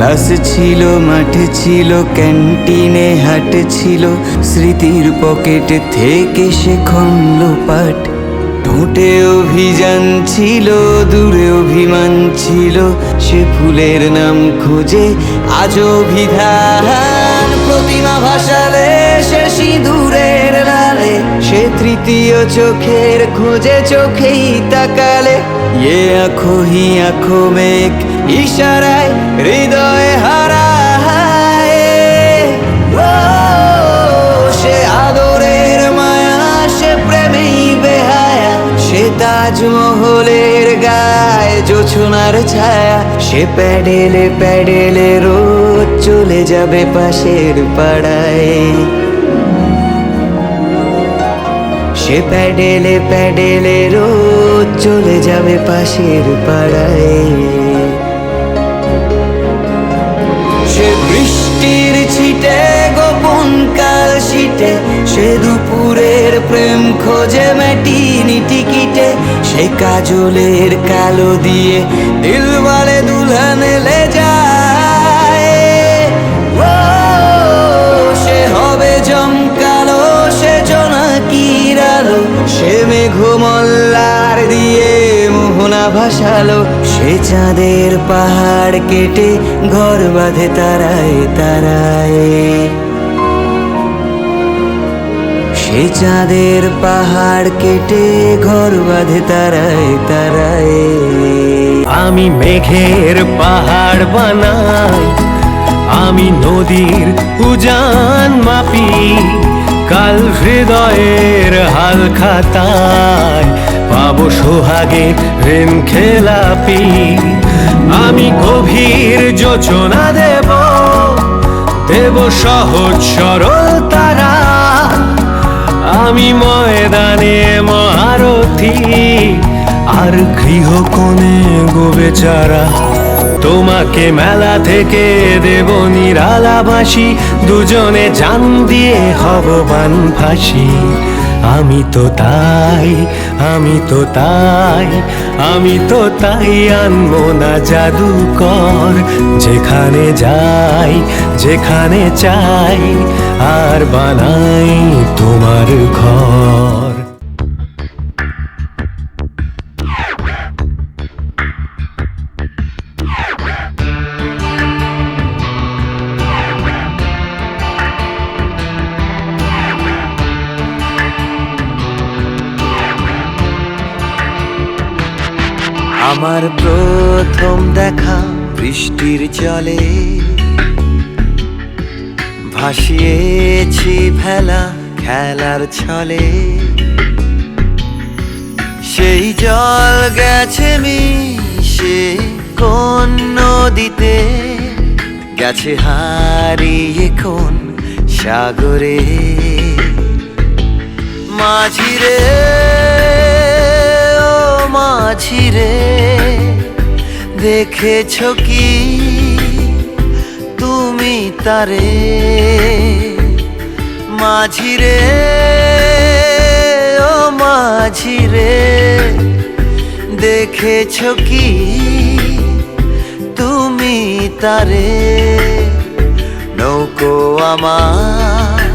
Class ছিল, মাঠে ছিল, ক্যান্টিনে হাট ছিল, স্মৃতির পকেট থেকে সে খণ্ড পাঠ। ঠোঁটে অভিযান ছিল, দূরে অভিমান ছিল, সে ফুলের নাম খোঁজে আজ অভিধান। প্রতিমা ভাসালে সে সিঁদুরের লালে, সে তৃতীয় চোখের খোঁজে চোখেই তাকালে। ইয়ে আঁখো হি আঁখো মেঘ ইশারায় হৃদয়ে হারায়। ও সে আদরের মায়া, সে প্রেমেই বেহায়া, সে তাজমহলের গায়ে জোছনার ছায়া। সে প্যাডেলে প্যাডেলে রোজ চলে যাবে পাশের পাড়ায়। সে প্যাডেলে প্যাডেলে রোজ চলে যাবে পাশের পাড়ায়। সে বৃষ্টির ছিটে গোপন কাল শীতে, সে দুপুরের প্রেম খোঁজে ম্যাটিনি টিকিটে। সে কাজলের কালো দিয়ে দিলওয়ালে দুলহান লে যায়। ও সে হবে জমকালো, সে জোনাকির আলো, সে মেঘমল্লার দিয়ে মোহনা ভাসালো। সে চাঁদের পাহাড় কেটে ঘর বাঁধে তারায় তারায়। সে চাঁদের পাহাড় কেটে ঘর বাঁধে তারায় তারায়। আমি মেঘের পাহাড় বানাই, আমি নদীর উজান মাপি, কাল হৃদয়ের হাল খাতায় পাবো সোহাগে ঋণ খেলাপি। আমি গভীর যোচনা দেব, দেব সহজ সরল তারা। আমি ময়দানে মহারথী, আর গৃহকোণে গো বেচারা। তোমাকে মেলা থেকে দেব নিরালাবাসী, দুজনে জান দিয়ে হব বানভাসী। আমি তো তাই, আমি তো তাই, আমি তো তাই আনবো না জাদুকর। যেখানে যাই, যেখানে চাই, আর বানাই তোমার ঘর। আমার প্রথম দেখা বৃষ্টির জলে, ভাসিয়েছি ভেলা খেলার ছলে। সেই জল গেছে মিশে কোন নদীতে, গেছে হারিয়ে কোন সাগরে। মাঝিরে ও মাঝিরে, দেখেছো কি তুমি তারে? মাঝিরে ও মাঝিরে, দেখেছো কি তুমি তারে? নৌকো আমার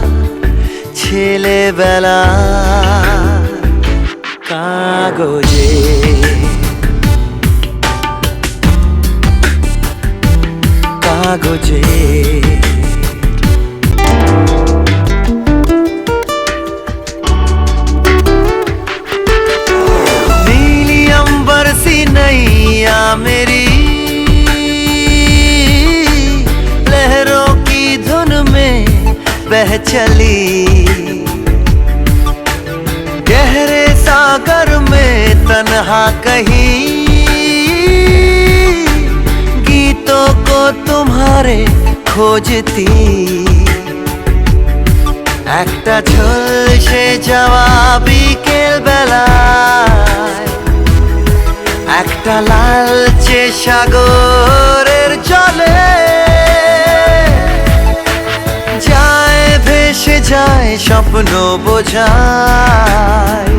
ছেলেবেলা কাগজে, কাগজে। नीली अंबर सी नैया मेरी, लहरों की धुन में बह चली। गहरे सागर में तन्हा कहीं, गीतों को तुम्हारे खोजती। একটা ঝলসে যাওয়া বিকেল বেলায়, একটা লালচে সাগরের জলে যায় ভেসে যায় স্বপ্ন বোঝায়।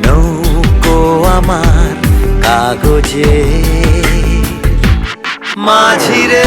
নৌকো আমার কাগজে, মাঝিরে